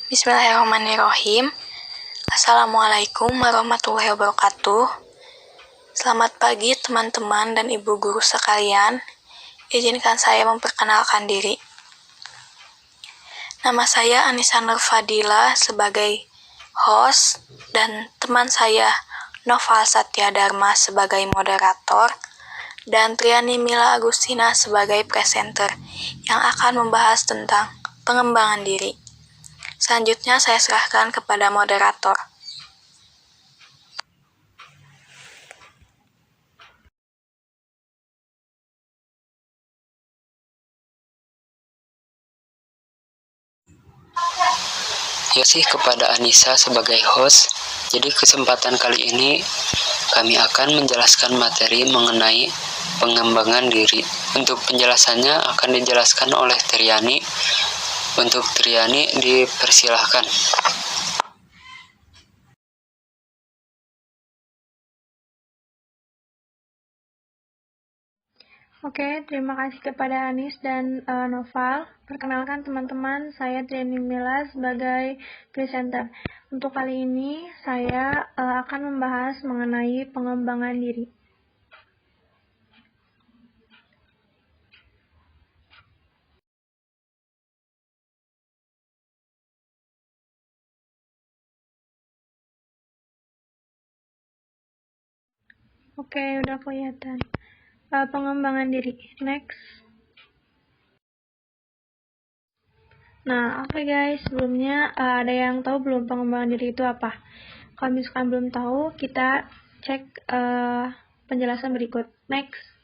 Bismillahirrahmanirrahim. Assalamualaikum warahmatullahi wabarakatuh. Selamat pagi teman-teman dan ibu guru sekalian. Izinkan saya memperkenalkan diri. Nama saya Anissa Nur Fadila sebagai host dan teman saya Noval Satya Dharma sebagai moderator dan Triani Mila Agustina sebagai presenter yang akan membahas tentang pengembangan diri. Selanjutnya saya serahkan kepada moderator. Terima kasih kepada Anissa sebagai host. Jadi kesempatan kali ini kami akan menjelaskan materi mengenai pengembangan diri. Untuk penjelasannya akan dijelaskan oleh Triani. Untuk Triani dipersilahkan. Oke, terima kasih kepada Anis dan Noval. Perkenalkan teman-teman, saya Triani Mila sebagai presenter. Untuk kali ini, saya akan membahas mengenai pengembangan diri. Oke, udah kelihatan. Pengembangan diri. Next. Nah, oke guys, sebelumnya ada yang tahu belum pengembangan diri itu apa? Kalau misalkan belum tahu, kita cek penjelasan berikut. Next.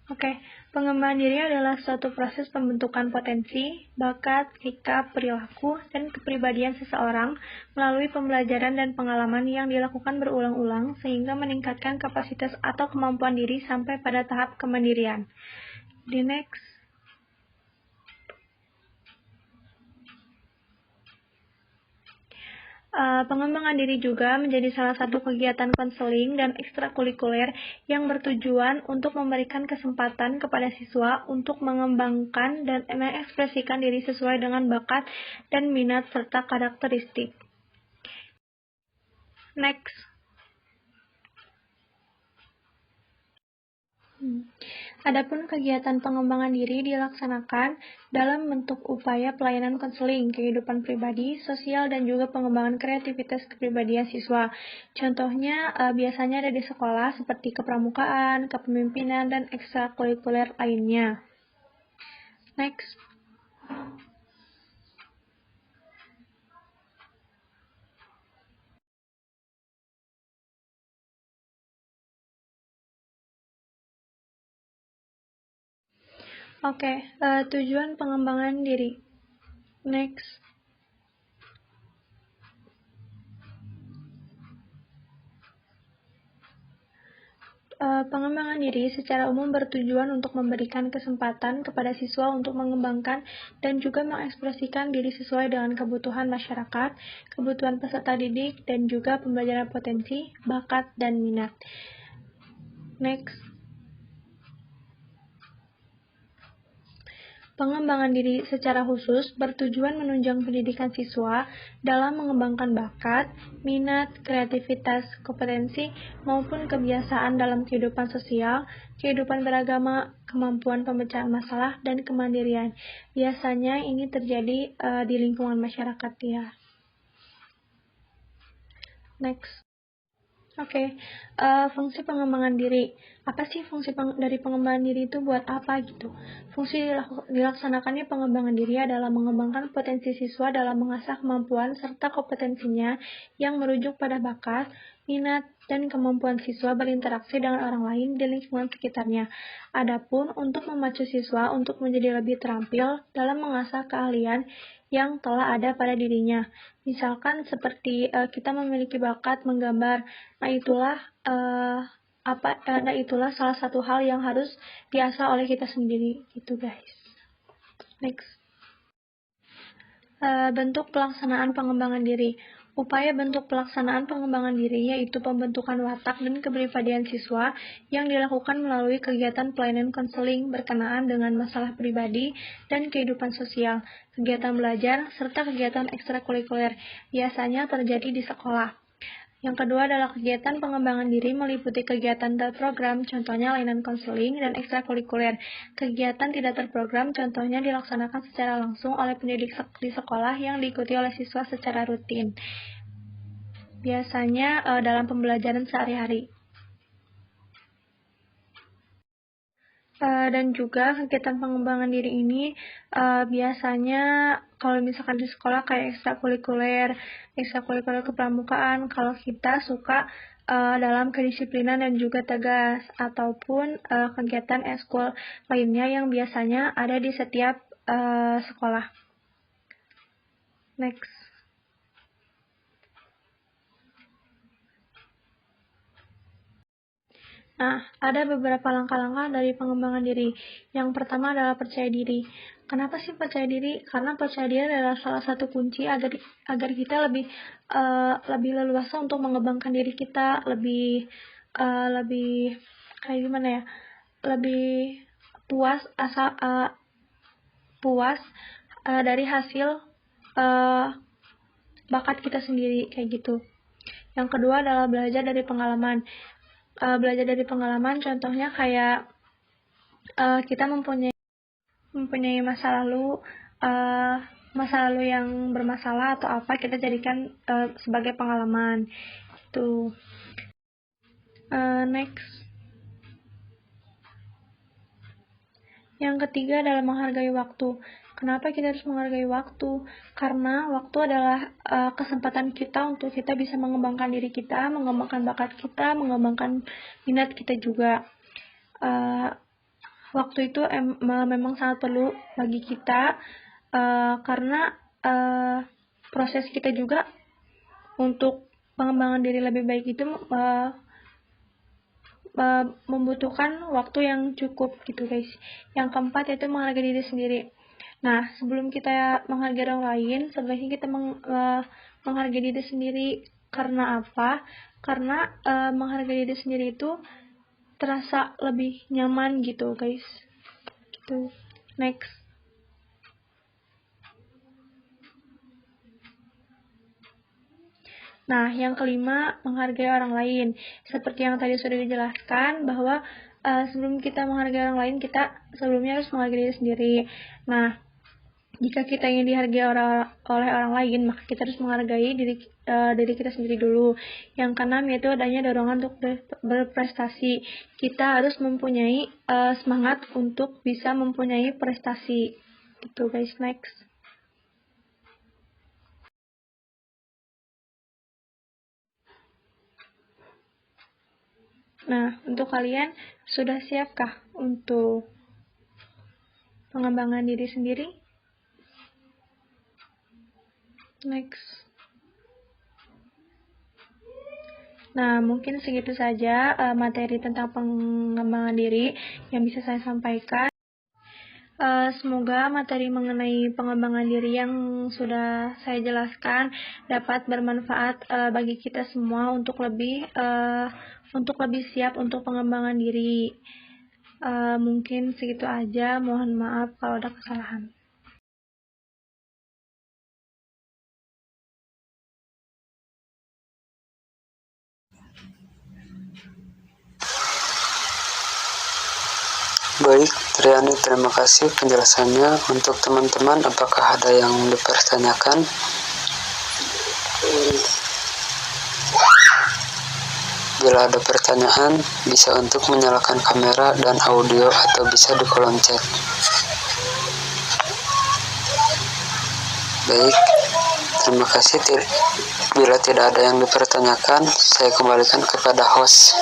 Oke, pengembangan diri adalah suatu proses pembentukan potensi, bakat, sikap, perilaku, dan kepribadian seseorang melalui pembelajaran dan pengalaman yang dilakukan berulang-ulang sehingga meningkatkan kapasitas atau kemampuan diri sampai pada tahap kemandirian. Di next. Pengembangan diri juga menjadi salah satu kegiatan konseling dan ekstrakurikuler yang bertujuan untuk memberikan kesempatan kepada siswa untuk mengembangkan dan mengekspresikan diri sesuai dengan bakat dan minat serta karakteristik. Next. Adapun kegiatan pengembangan diri dilaksanakan dalam bentuk upaya pelayanan konseling, kehidupan pribadi, sosial, dan juga pengembangan kreativitas kepribadian siswa. Contohnya biasanya ada di sekolah seperti kepramukaan, kepemimpinan, dan ekstrakurikuler lainnya. Next. Oke, tujuan pengembangan diri. Next. Pengembangan diri secara umum bertujuan untuk memberikan kesempatan kepada siswa untuk mengembangkan dan juga mengekspresikan diri sesuai dengan kebutuhan masyarakat, kebutuhan peserta didik, dan juga pembelajaran potensi, bakat, dan minat. Next. Pengembangan diri secara khusus bertujuan menunjang pendidikan siswa dalam mengembangkan bakat, minat, kreativitas, kompetensi, maupun kebiasaan dalam kehidupan sosial, kehidupan beragama, kemampuan pemecahan masalah, dan kemandirian. Biasanya ini terjadi di lingkungan masyarakat ya. Next. Oke, fungsi pengembangan diri. Apa sih fungsi dari pengembangan diri itu buat apa gitu? Fungsi dilaksanakannya pengembangan diri adalah mengembangkan potensi siswa dalam mengasah kemampuan serta kompetensinya yang merujuk pada bakat, minat, dan kemampuan siswa berinteraksi dengan orang lain di lingkungan sekitarnya. Adapun untuk memacu siswa untuk menjadi lebih terampil dalam mengasah keahlian yang telah ada pada dirinya. Misalkan seperti kita memiliki bakat menggambar. Nah itulah salah satu hal yang harus diasah oleh kita sendiri gitu guys. Next. Bentuk pelaksanaan pengembangan diri. Upaya bentuk pelaksanaan pengembangan diri yaitu pembentukan watak dan kepribadian siswa yang dilakukan melalui kegiatan pelayanan konseling berkenaan dengan masalah pribadi dan kehidupan sosial, kegiatan belajar, serta kegiatan ekstrakurikuler biasanya terjadi di sekolah. Yang kedua adalah kegiatan pengembangan diri meliputi kegiatan terprogram, contohnya layanan konseling dan ekstrakurikuler. Kegiatan tidak terprogram, contohnya dilaksanakan secara langsung oleh pendidik di sekolah yang diikuti oleh siswa secara rutin. Biasanya dalam pembelajaran sehari-hari. Dan juga kegiatan pengembangan diri ini biasanya kalau misalkan di sekolah kayak ekstrakurikuler kepramukaan, kalau kita suka dalam kedisiplinan dan juga tegas, ataupun kegiatan eskul lainnya yang biasanya ada di setiap sekolah. Next. Nah, ada beberapa langkah-langkah dari pengembangan diri. Yang pertama adalah percaya diri. Kenapa sih percaya diri? Karena percaya diri adalah salah satu kunci agar kita lebih leluasa untuk mengembangkan diri kita, lebih kayak gimana ya? Lebih puas dari hasil bakat kita sendiri kayak gitu. Yang kedua adalah belajar dari pengalaman. Contohnya kayak kita mempunyai masa lalu yang bermasalah atau apa, kita jadikan sebagai pengalaman itu. Next. Yang ketiga adalah menghargai waktu. Kenapa kita harus menghargai waktu? Karena waktu adalah kesempatan kita untuk kita bisa mengembangkan diri kita, mengembangkan bakat kita, mengembangkan minat kita juga. Waktu itu memang sangat perlu bagi kita karena proses kita juga untuk pengembangan diri lebih baik itu membutuhkan waktu yang cukup gitu guys. Yang keempat yaitu menghargai diri sendiri. Nah, sebelum kita menghargai orang lain, sebaiknya kita menghargai diri sendiri. Karena apa? Karena menghargai diri sendiri itu terasa lebih nyaman gitu guys. Gitu. Next. Nah, yang kelima, menghargai orang lain. Seperti yang tadi sudah dijelaskan, bahwa sebelum kita menghargai orang lain, kita sebelumnya harus menghargai diri sendiri. Nah, jika kita ingin dihargai oleh orang lain, maka kita harus menghargai diri kita sendiri dulu. Yang keenam yaitu adanya dorongan untuk berprestasi. Kita harus mempunyai semangat untuk bisa mempunyai prestasi. Gitu guys, next. Nah, untuk kalian sudah siapkah untuk pengembangan diri sendiri? Next. Nah, mungkin segitu saja materi tentang pengembangan diri yang bisa saya sampaikan. Semoga materi mengenai pengembangan diri yang sudah saya jelaskan dapat bermanfaat bagi kita semua untuk lebih siap untuk pengembangan diri. Mungkin segitu aja. Mohon maaf kalau ada kesalahan. Baik, Triani, terima kasih penjelasannya. Untuk teman-teman, apakah ada yang dipertanyakan? Bila ada pertanyaan, bisa untuk menyalakan kamera dan audio atau bisa di kolom chat. Baik, terima kasih. Bila tidak ada yang dipertanyakan, saya kembalikan kepada host.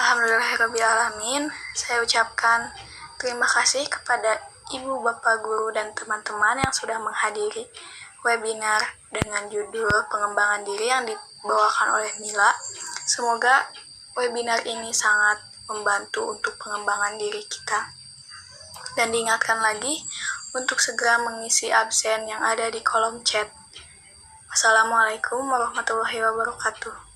Alhamdulillahirrabbilalamin. Saya ucapkan terima kasih kepada Ibu, Bapak, Guru, dan teman-teman yang sudah menghadiri webinar dengan judul pengembangan diri yang dibawakan oleh Mila. Semoga webinar ini sangat membantu untuk pengembangan diri kita. Dan diingatkan lagi untuk segera mengisi absen yang ada di kolom chat. Wassalamualaikum warahmatullahi wabarakatuh.